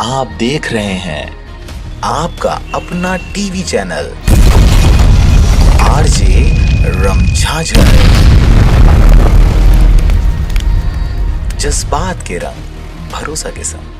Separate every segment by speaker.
Speaker 1: आप देख रहे हैं आपका अपना टीवी चैनल आरजे रमझाझर। जज्बात के रंग, भरोसा के संग।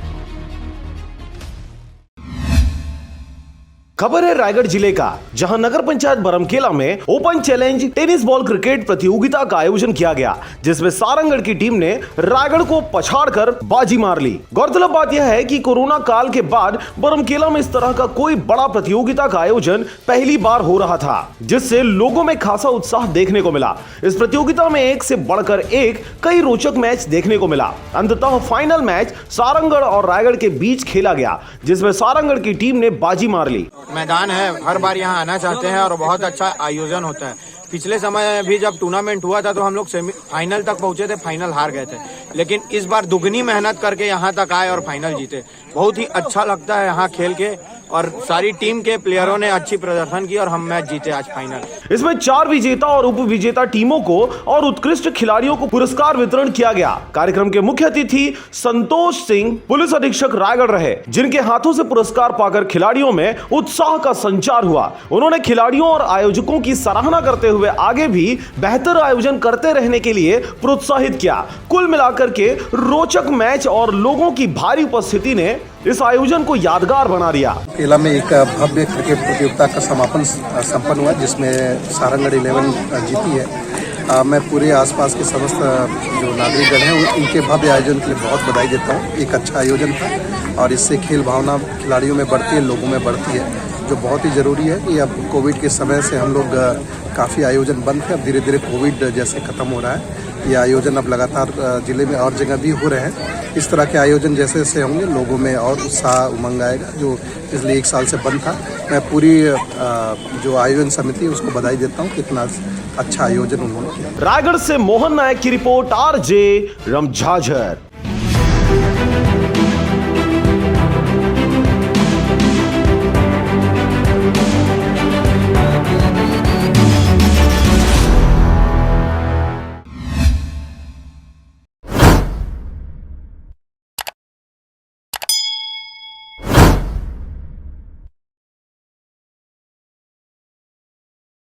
Speaker 2: खबर है रायगढ़ जिले का, जहां नगर पंचायत बरमकेला में open challenge tennis ball cricket प्रतियोगिता का आयोजन किया गया, जिसमें सारंगढ़ की टीम ने रायगढ़ को पछाड़कर बाजी मार ली। गौरतलब बात यह है कि कोरोना काल के बाद बरमकेला में इस तरह का कोई बड़ा प्रतियोगिता का आयोजन पहली बार हो रहा था, जिससे लोगों में खासा उत्साह देखने को मिला। इस प्रतियोगिता में एक से बढ़कर एक कई रोचक मैच देखने को मिला। अंततः फाइनल मैच सारंगढ़ और रायगढ़ के बीच खेला गया, जिसमें सारंगढ़ की टीम ने बाजी मार ली।
Speaker 3: मैदान है, हर बार यहाँ आना चाहते हैं और बहुत अच्छा आयोजन होता है। पिछले समय में भी जब टूर्नामेंट हुआ था तो हम लोग सेमीफाइनल तक पहुंचे थे, फाइनल हार गए थे, लेकिन इस बार दुगनी मेहनत करके यहाँ तक आए और फाइनल जीते। बहुत ही अच्छा लगता है यहाँ खेल के, और सारी टीम के प्लेयरों ने अच्छी प्रदर्शन की और हम मैच जीते आज फाइनल।
Speaker 2: इसमें 4 विजेता और उप विजेता टीमों को और उत्कृष्ट खिलाड़ियों को पुरस्कार वितरण किया गया। कार्यक्रम के मुख्य अतिथि संतोष सिंह पुलिस अधीक्षक रायगढ़ रहे, जिनके हाथों से पुरस्कार पाकर खिलाड़ियों में उत्साह का संचार हुआ। उन्होंने खिलाड़ियों और आयोजकों की सराहना करते हुए आगे भी बेहतर आयोजन करते रहने के लिए प्रोत्साहित किया। कुल मिलाकर के रोचक मैच और लोगों की भारी उपस्थिति ने इस आयोजन को यादगार बना दिया।
Speaker 4: केला में एक भव्य क्रिकेट प्रतियोगिता का समापन संपन्न हुआ, जिसमें सारंगढ़ 11 जीती है। मैं पूरे आसपास के समस्त जो नागरिकगण हैं इनके भव्य आयोजन के लिए बहुत बधाई देता हूँ। एक अच्छा आयोजन था और इससे खेल भावना खिलाड़ियों में बढ़ती है, लोगों में बढ़ती है, जो बहुत ही ज़रूरी है कि अब कोविड के समय से हम लोग काफ़ी आयोजन बंद थे, अब धीरे धीरे कोविड जैसे ख़त्म हो रहा है। ये आयोजन अब लगातार जिले में और जगह भी हो रहे हैं। इस तरह के आयोजन जैसे जैसे होंगे लोगों में और उत्साह उमंग आएगा, जो पिछले 1 साल से बंद था। मैं पूरी जो आयोजन समिति है उसको बधाई देता हूँ कि इतना अच्छा आयोजन उन्होंने किया।
Speaker 2: रायगढ़ से मोहन नायक की रिपोर्ट, आरजे रमझाझर।